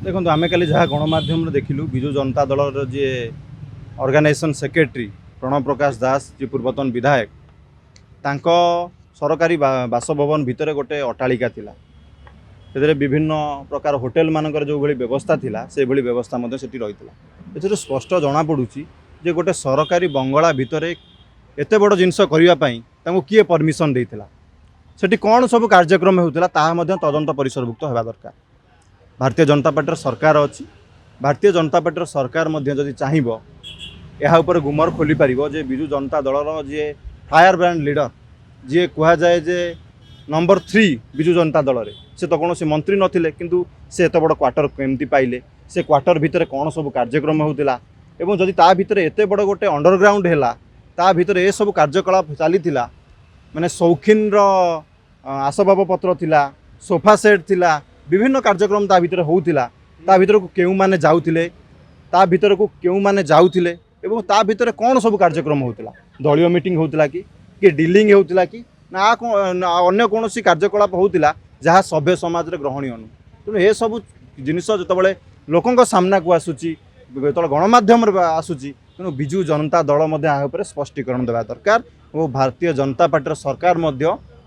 देखो आम कल जहाँ गणमाध्यम देखिलु विजु जनता दल जी ऑर्गेनाइजेशन सेक्रेटरी प्रणव प्रकाश दास जी पूर्वतन विधायक तांको सरकारी बासभवन भितर गोटे अट्टालिका थिला से विभिन्न प्रकार होटेल मानकर जो भली व्यवस्था थिला से भली व्यवस्था मध्य सेठी रही एथि स्पष्ट जना पड़ुची जे गोटे सरकारी बंगला भितर एते बड़ जिनस करने किए परमिशन देइथिला सेठी कौन सब कार्यक्रम होता ताहा मध्य तदंत परिसरभुक्त होगा दरकार। भारतीय जनता पार्टी सरकार अच्छी भारतीय जनता पार्टी सरकार मध्य जदि चाहिए यह उपर गुमर खोली पार जे बिजु जनता दलर जी फायर ब्रांड लीडर जी कह जाए जे नंबर 3 बिजु जनता दल में से तो कौन मंत्री नथिले किंतु से एत बड़ क्वार्टर केमती पाइले से क्वार्टर भितर कौन सब कार्यक्रम होता एवं जदि ता भितर एते बड़ गोटे अंडरग्राउंड है ता भितर ए सब कार्यकलाप चली माने शौकीन आसबाब पत्र थिला सोफा सेट थिला विभिन्न कार्यक्रम ता भितर होउथिला ता भितर को केउ माने जाउथिले ता भितर को केउ माने जाउथिले एवं ता भितर कौन सब कार्यक्रम होउथिला दलीय मीटिंग होउथिला कि डीलिंग होउथिला कि ना अन्य कौन कार्यकलाप होउथिला जहाँ सभ्य समाज रे ग्रहणीय अनु तेणु ए सब जिनिस जतबले लोकंक सामना को आसुची जो गणमाध्यम आसूची तेणु विजु जनता दल मध्य स्पष्टीकरण देवा दरकार और भारतीय जनता पार्टी सरकार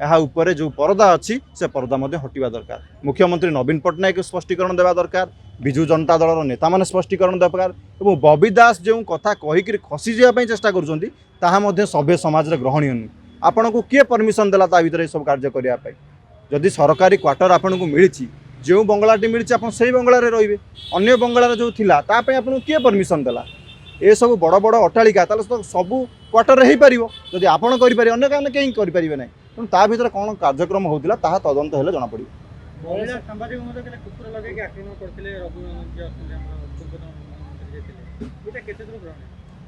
यहाँ उपरे जो परदा अच्छी से परदा हटिवा दरकार। मुख्यमंत्री नवीन पट्टनायक स्पष्टीकरण देवा दरकार विजु जनता दलर नेता माने स्पष्टीकरण दरकार और बबी दास जो कथा कहीकि खसी जावाई चेष्टा कर सभ्य समाज रे ग्रहणीय नुह आपण को किए परमिशन देला ता भीतर सब कार्य करने जदि सरकारी क्वार्टर आपन को मिली जो बंगलाटी मिली आप बंगलार रे अन्य बंगलार जो थिला तापे आपन किए परमिशन देला ए सब बड़ बड़ अट्टालिका ताले तो सब क्वार्टर हो पार जदि आपन करें अन्य क्या कहीं करेंगे ना तेणु ता भीतर कौन कार्यक्रम होता ता तदंत हेले जना पड़े।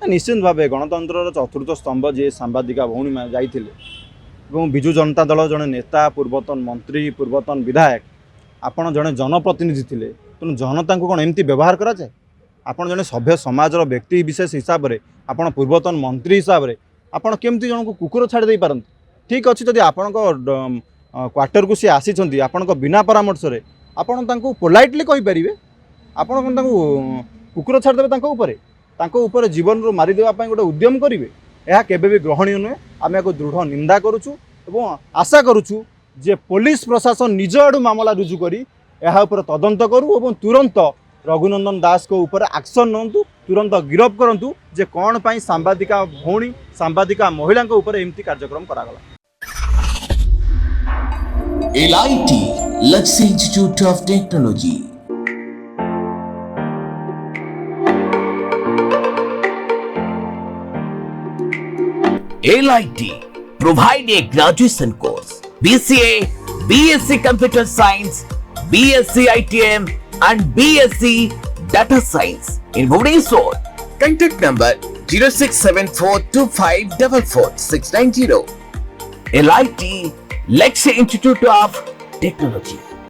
निश्चित भाव गणतंत्र चतुर्थ स्तंभ जी सांबादिका भौणी जाइए विजु जनता दल जड़े नेता पूर्वतन मंत्री पूर्वतन विधायक आपण जड़े जनप्रतिनिधि थे तेणु जनता को कौन एमती व्यवहार कराए आपड़ जड़े सभ्य समाज व्यक्ति विशेष हिसाब से आपड़ पूर्वतन मंत्री हिसाब से आपड़ केमती जन को कुकुर छाड़ी पारती ठीक अच्छे जदि आपण क्वार्टर को सी आसी आपण बिना परामर्श से आपण पोलाइटली कहींपर आपण कुकुर छाड़देवे जीवन रू मारिदेवाई गोटे उद्यम करेंगे यह केबे भी ग्रहणीय नुहे आम या दृढ़ निंदा करुचु एवं आशा करुचु जे पुलिस प्रशासन निज आड़ू मामला रुजु करी यह तदंत करू और तुरंत रघुनंदन दास को ऊपर एक्शन नंतु तुरंत गिरफ करंतु जे कौन पाई सांबादिका भौणी सांबादिका महिला ऊपर एमती कार्यक्रम करागला। LIT Luxury Institute of Technology. LIT provide a graduation course BCA, BSc Computer Science, BSc ITM and BSc Data Science in Bhubaneswar. Contact number 067425444690. LIT Luxury Institute of Technology.